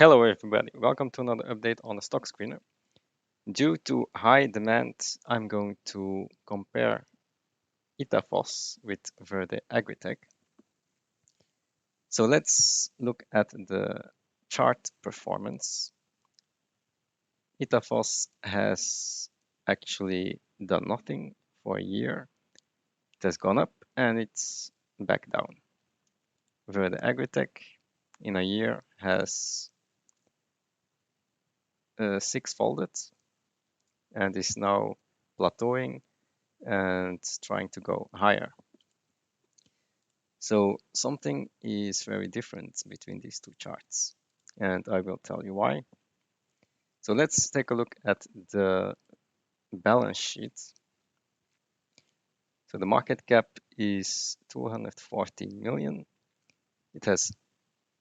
Hello everybody, welcome to another update on the stock screener. Due to high demand, I'm going to compare Itafos with Verde Agritech. So let's look at the chart performance. Itafos has actually done nothing for a year. It has gone up and it's back down. Verde Agritech in a year has six-folded and is now plateauing and trying to go higher. So something is very different between these two charts, and I will tell you why. So let's take a look at the balance sheet. So the market cap is 240 million. It has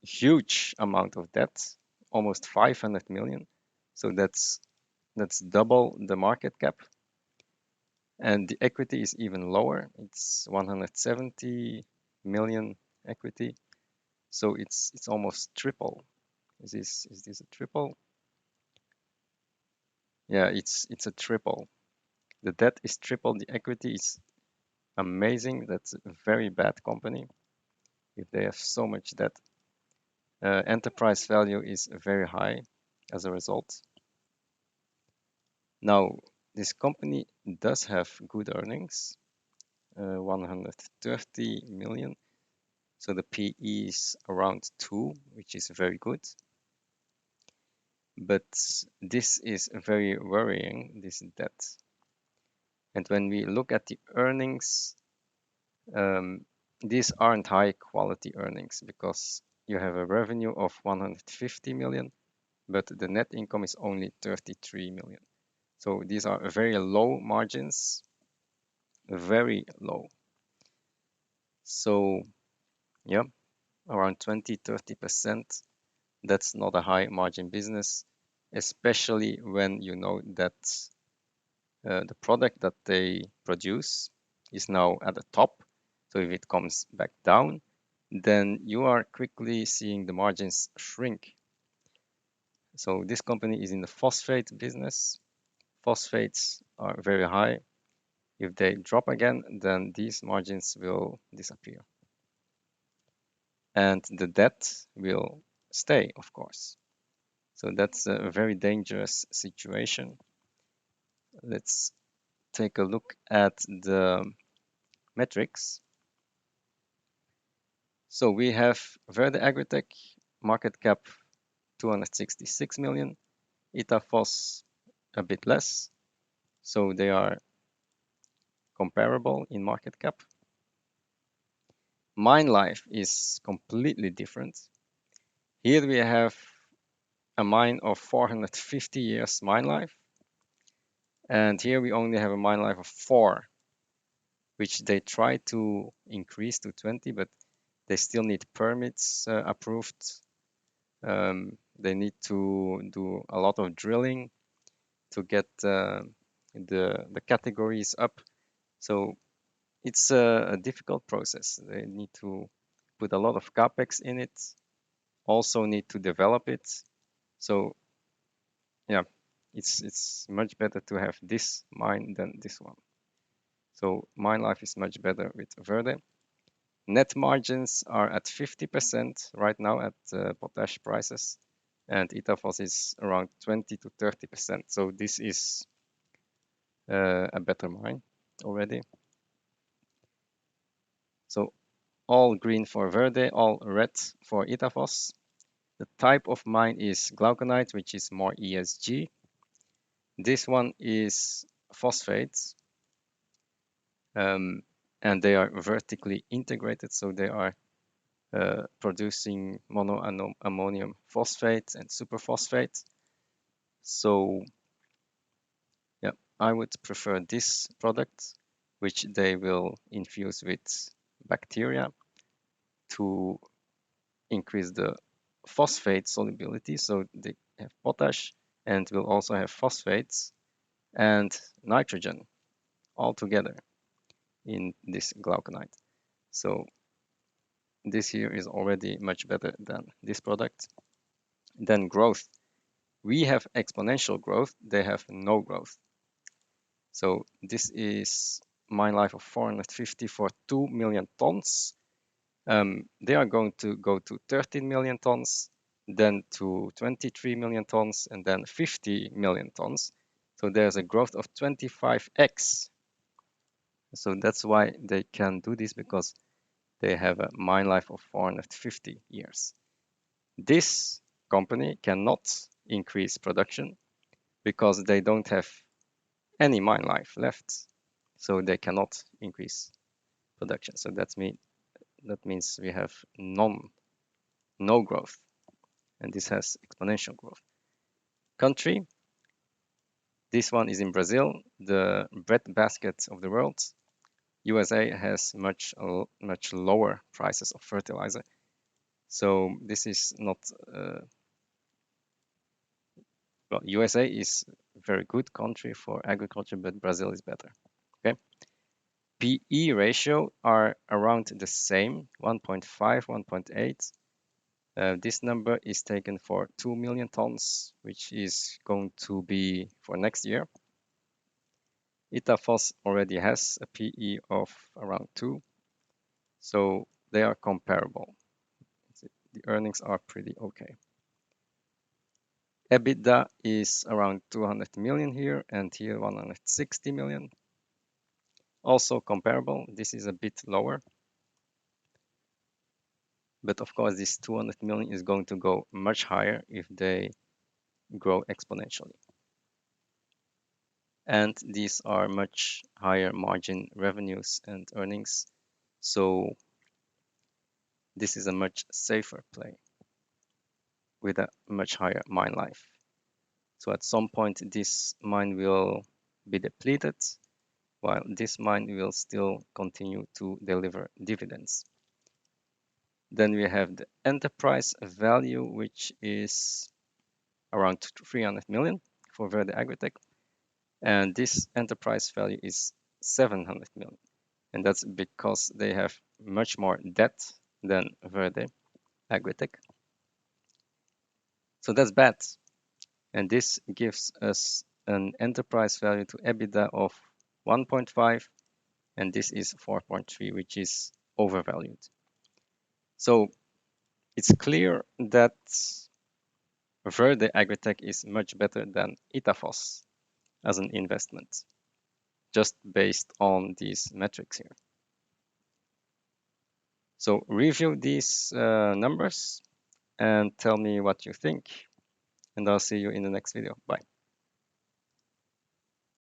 a huge amount of debt, almost 500 million. So that's double the market cap. And the equity is even lower. It's 170 million equity. So it's almost triple. Is this a triple? Yeah, it's a triple. The debt is triple. The equity is amazing. That's a very bad company if they have so much debt. Enterprise value is very high as a result. Now, this company does have good earnings, 130 million. So the PE is around 2, which is very good. But this is very worrying, this debt. And when we look at the earnings, these aren't high quality earnings because you have a revenue of 150 million, but the net income is only 33 million. So these are very low margins, very low. So yeah, around 20-30%. That's not a high margin business, especially when you know that the product that they produce is now at the top. So if it comes back down, then you are quickly seeing the margins shrink. So this company is in the phosphate business. Phosphates are very high. If they drop again, then these margins will disappear. And the debt will stay, of course. So that's a very dangerous situation. Let's take a look at the metrics. So we have Verde Agritech, market cap 266 million, Itafos a bit less, so they are comparable in market cap. Mine life is completely different. Here we have a mine of 450 years mine life, and here we only have a mine life of 4, which they try to increase to 20, but they still need permits approved. They need to do a lot of drilling to get the categories up. So it's a difficult process. They need to put a lot of capex in it, also need to develop it. So yeah, it's much better to have this mine than this one. So mine life is much better with Verde. Net margins are at 50% right now at potash prices, and Itafos is around 20-30%. So this is a better mine already. So all green for Verde, all red for Itafos. The type of mine is glauconite, which is more ESG. This one is phosphates, and they are vertically integrated, so they are producing monoammonium phosphate and superphosphate. So yeah, I would prefer this product, which they will infuse with bacteria to increase the phosphate solubility. So they have potash and will also have phosphates and nitrogen all together in this glauconite. So this here is already much better than this product. Then growth. We have exponential growth, they have no growth. So this is mine life of 450 for 2 million tons. They are going to go to 13 million tons, then to 23 million tons, and then 50 million tons. So there's a growth of 25x. So that's why they can do this, because they have a mine life of 450 years. This company cannot increase production because they don't have any mine life left. So they cannot increase production. So that means we have no growth, and this has exponential growth. Country, this one is in Brazil, the breadbasket of the world. USA has much lower prices of fertilizer. So this is not, well, USA is a very good country for agriculture, but Brazil is better. Okay. PE ratio are around the same, 1.5, 1.8. This number is taken for 2 million tons, which is going to be for next year. Itafos already has a PE of around 2, so they are comparable. The earnings are pretty okay. EBITDA is around 200 million here, and here 160 million. Also comparable. This is a bit lower. But of course, this 200 million is going to go much higher if they grow exponentially. And these are much higher margin revenues and earnings. So this is a much safer play with a much higher mine life. So at some point, this mine will be depleted, while this mine will still continue to deliver dividends. Then we have the enterprise value, which is around 300 million for Verde Agritech. And this enterprise value is 700 million. And that's because they have much more debt than Verde Agritech. So that's bad. And this gives us an enterprise value to EBITDA of 1.5, and this is 4.3, which is overvalued. So it's clear that Verde Agritech is much better than Itafos as an investment, just based on these metrics here. So review these numbers and tell me what you think, and I'll see you in the next video. Bye.